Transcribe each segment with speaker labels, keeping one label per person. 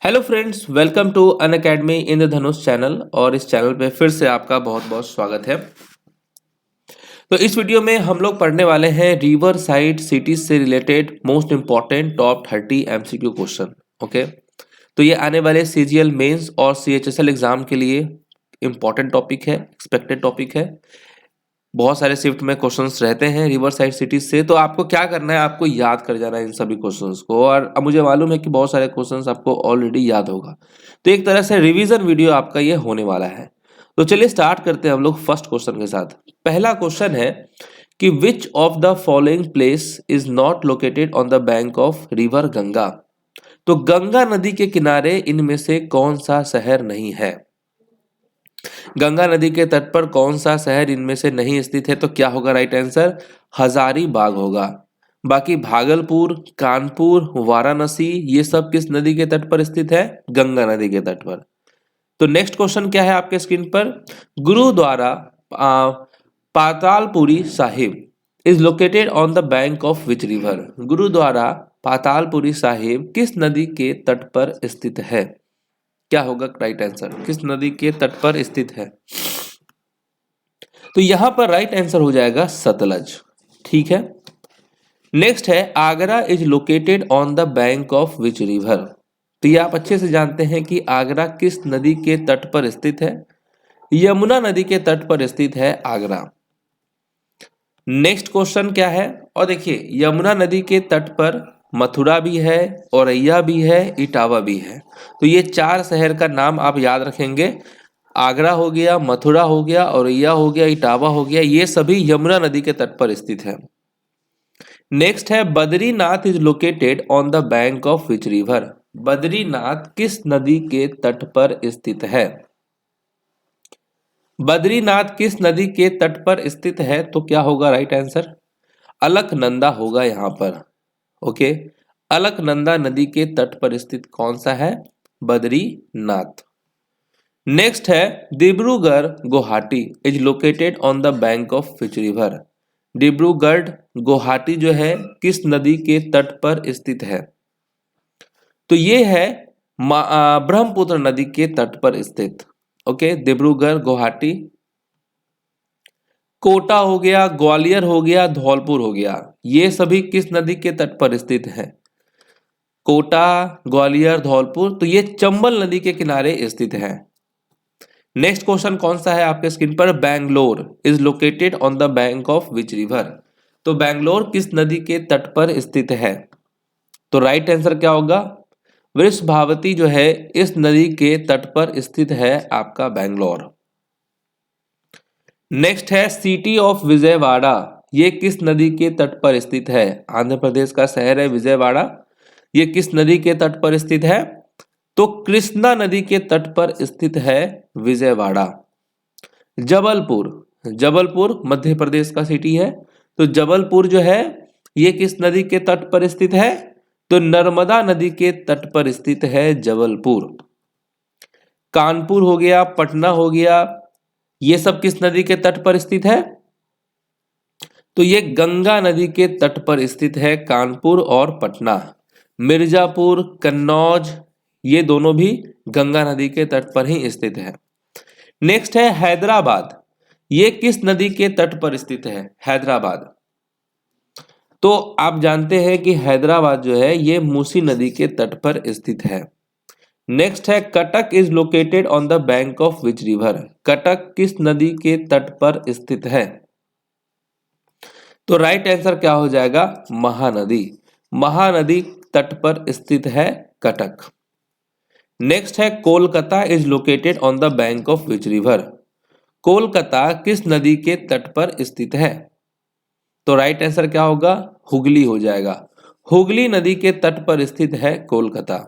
Speaker 1: Hello friends, welcome to Unacademy in the Dhanush channel. और इस channel पे फिर से आपका बहुत बहुत स्वागत है। तो इस वीडियो में हम लोग पढ़ने वाले हैं रिवर साइड सिटीज से related most important top 30 MCQ question. Okay, तो ये आने वाले सीजीएल मेंस और सीएचएसएल एग्जाम के लिए इंपॉर्टेंट टॉपिक है, एक्सपेक्टेड टॉपिक है। बहुत सारे शिफ्ट में क्वेश्चंस रहते हैं रिवर साइड सिटीज से, तो आपको क्या करना है, आपको याद कर जाना है इन सभी क्वेश्चंस को। और अब मुझे मालूम है कि बहुत सारे क्वेश्चंस आपको ऑलरेडी याद होगा, तो एक तरह से रिवीजन वीडियो आपका ये होने वाला है। तो चलिए स्टार्ट करते हैं हम लोग फर्स्ट क्वेश्चन के साथ। पहला क्वेश्चन है कि which of the following place is not located on the bank of river Ganga. तो गंगा नदी के किनारे इनमें से कौन सा शहर नहीं है। गंगा नदी के तट पर कौन सा शहर इनमें से नहीं स्थित है, तो क्या होगा राइट आंसर, हजारीबाग होगा। बाकी भागलपुर, कानपुर, वाराणसी ये सब किस नदी के तट पर स्थित है, गंगा नदी के तट पर। तो नेक्स्ट क्वेश्चन क्या है आपके स्क्रीन पर, Gurudwara Patalpuri Sahib is located on the bank of which river. Gurudwara Patalpuri Sahib किस नदी के तट पर स्थित है, क्या होगा राइट आंसर, किस नदी के तट पर स्थित है। तो यहां पर राइट आंसर हो जाएगा सतलज। ठीक है, नेक्स्ट है Agra is located on the bank of which river. तो ये आप अच्छे से जानते हैं कि आगरा किस नदी के तट पर स्थित है, यमुना नदी के तट पर स्थित है आगरा। नेक्स्ट क्वेश्चन क्या है, और देखिए यमुना नदी के तट पर मथुरा भी है, औरैया भी है, इटावा भी है। तो ये चार शहर का नाम आप याद रखेंगे, आगरा हो गया, मथुरा हो गया, औरैया हो गया, इटावा हो गया, ये सभी यमुना नदी के तट पर स्थित है। नेक्स्ट है Badrinath is located on the bank of which river. Badrinath किस नदी के तट पर स्थित है। बद्रीनाथ किस नदी के तट पर स्थित है, तो क्या होगा राइट आंसर, अलकनंदा होगा यहां पर। ओके, अलकनंदा नदी के तट पर स्थित कौन सा है, बद्रीनाथ। नेक्स्ट है Dibrugarh Guwahati is located on the bank of which river. Dibrugarh Guwahati जो है किस नदी के तट पर स्थित है, तो ये है ब्रह्मपुत्र नदी के तट पर स्थित। ओके, डिब्रूगढ़ गुवाहाटी। कोटा हो गया, ग्वालियर हो गया, धौलपुर हो गया, ये सभी किस नदी के तट पर स्थित है, कोटा, ग्वालियर, धौलपुर, तो ये चंबल नदी के किनारे स्थित है। नेक्स्ट क्वेश्चन कौन सा है आपके स्क्रीन पर, Bangalore is located on the bank of which river. तो बैंगलोर किस नदी के तट पर स्थित है, तो राइट आंसर क्या होगा, वृषभावती जो है इस नदी के तट पर स्थित है आपका बैंगलोर। नेक्स्ट है सिटी ऑफ विजयवाड़ा, ये किस नदी के तट पर स्थित है। आंध्र प्रदेश का शहर है विजयवाड़ा, ये किस नदी के तट पर स्थित है, तो कृष्णा नदी के तट पर स्थित है विजयवाड़ा। जबलपुर, जबलपुर मध्य प्रदेश का सिटी है, तो जबलपुर जो है ये किस नदी के तट पर स्थित है, तो नर्मदा नदी के तट पर स्थित है जबलपुर। कानपुर हो गया, पटना हो गया, ये सब किस नदी के तट पर स्थित है, तो ये गंगा नदी के तट पर स्थित है कानपुर और पटना। मिर्जापुर, कन्नौज, ये दोनों भी गंगा नदी के तट पर ही स्थित है। नेक्स्ट है हैदराबाद, ये किस नदी के तट पर स्थित है, हैदराबाद। तो आप जानते हैं कि हैदराबाद जो है ये मूसी नदी के तट पर स्थित है। नेक्स्ट है Cuttack is located on the bank of which river. Cuttack किस नदी के तट पर स्थित है, तो राइट आंसर क्या हो जाएगा, महानदी। महानदी तट पर स्थित है कटक। नेक्स्ट है Kolkata is located on the bank of which river. Kolkata किस नदी के तट पर स्थित है, तो राइट आंसर क्या होगा, हुगली हो जाएगा। हुगली नदी के तट पर स्थित है Kolkata.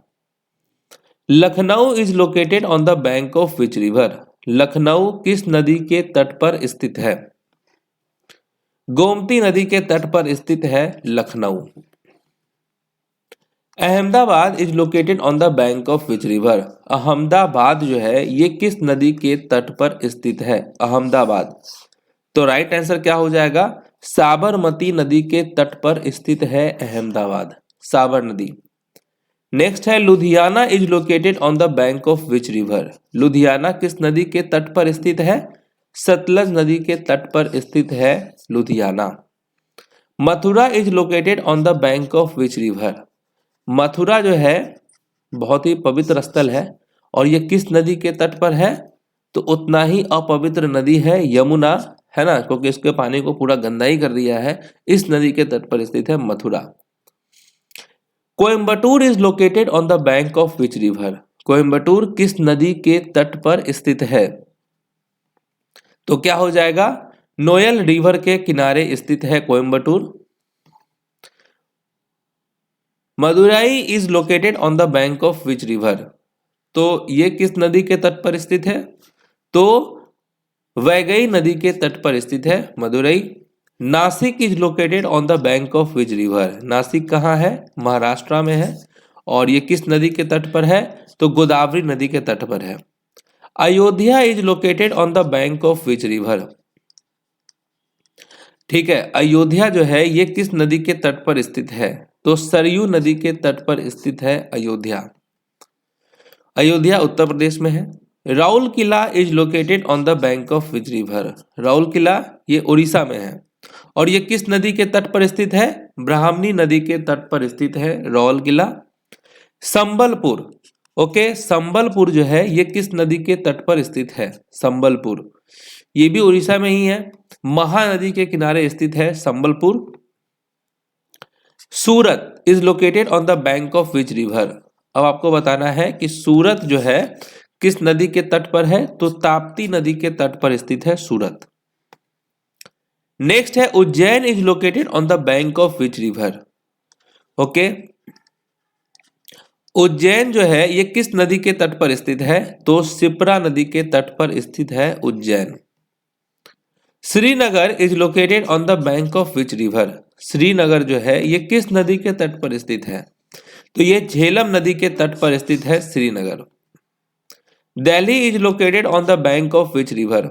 Speaker 1: Lucknow is located on the bank of which river. Lucknow किस नदी के तट पर स्थित है, गोमती नदी के तट पर स्थित है Lucknow. Ahmedabad is located on the bank of which river. Ahmedabad जो है ये किस नदी के तट पर स्थित है, अहमदाबाद। तो राइट आंसर क्या हो जाएगा, साबरमती नदी के तट पर स्थित है अहमदाबाद, साबर नदी। नेक्स्ट है Ludhiana is located on the bank of which river. Ludhiana किस नदी के तट पर स्थित है? सतलज नदी के तट पर स्थित है Ludhiana. Mathura is located on the bank of which river. Mathura जो है बहुत ही पवित्र स्थल है और ये किस नदी के तट पर है? तो उतना ही अपवित्र नदी है यमुना, है ना, क्योंकि इसके पानी को पूरा गंदा ही कर दिया है। इस नदी के तट पर स्थित है Mathura. Coimbatore is located on the bank of which river. Coimbatore किस नदी के तट पर स्थित है? तो क्या हो जाएगा? नोयल रिवर के किनारे स्थित है Coimbatore. Madurai is located on the bank of which river. तो ये किस नदी के तट पर स्थित है? तो वैगई नदी के तट पर स्थित है Madurai. Nashik is located on the bank of which river. Nashik कहाँ है? महाराष्ट्र में है और ये किस नदी के तट पर है? तो गोदावरी नदी के तट पर है। Ayodhya is located on the bank of which river. ठीक है, अयोध्या जो है ये किस नदी के तट पर स्थित है? तो सरयू नदी के तट पर स्थित है अयोध्या। अयोध्या उत्तर प्रदेश में है। Rourkela is located on the bank of which river. Rourkela ये उड़ीसा में है और ये किस नदी के तट पर स्थित है? ब्राह्मणी नदी के तट पर स्थित है राउल किला। संबलपुर, ओके, संबलपुर जो है ये किस नदी के तट पर स्थित है? संबलपुर ये भी उड़ीसा में ही है, महानदी के किनारे स्थित है Sambalpur. Surat is located on the bank of which river. अब आपको बताना है कि सूरत जो है किस नदी के तट पर है? तो ताप्ती नदी के तट पर स्थित है सूरत। नेक्स्ट है Ujjain is located on the bank of which river. Okay, Ujjain जो है ये किस नदी के तट पर स्थित है? तो शिप्रा नदी के तट पर स्थित है Ujjain. Srinagar is located on the bank of which river. Srinagar जो है ये किस नदी के तट पर स्थित है? तो ये झेलम नदी के तट पर स्थित है Srinagar. Delhi is located on the bank of which river.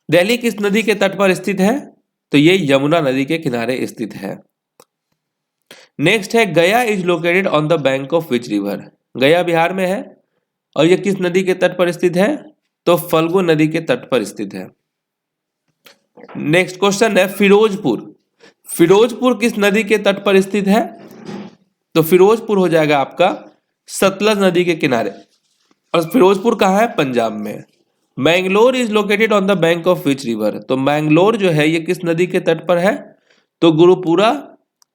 Speaker 1: Delhi किस नदी के तट पर स्थित है? तो ये यमुना नदी के किनारे स्थित है। नेक्स्ट है गया is located on the bank of which river. गया बिहार में है और ये किस नदी के तट पर स्थित है? तो फल्गु नदी के तट पर स्थित है। नेक्स्ट क्वेश्चन है फिरोजपुर। फिरोजपुर किस नदी के तट पर स्थित है? तो फिरोजपुर हो जाएगा आपका सतलज नदी के किनारे और फिरोजपुर कहाँ है? पंजाब में। Mangalore is located on the bank of which river. तो मैंगलोर जो है ये किस नदी के तट पर है? तो गुरुपुरा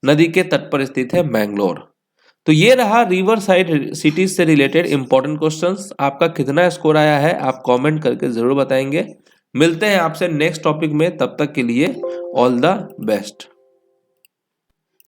Speaker 1: नदी के तट पर स्थित है मैंगलोर। तो ये रहा रिवर साइड सिटीज से रिलेटेड इंपॉर्टेंट क्वेश्चंस। आपका कितना स्कोर आया है आप कमेंट करके जरूर बताएंगे। मिलते हैं आपसे नेक्स्ट टॉपिक में, तब तक के लिए ऑल द बेस्ट।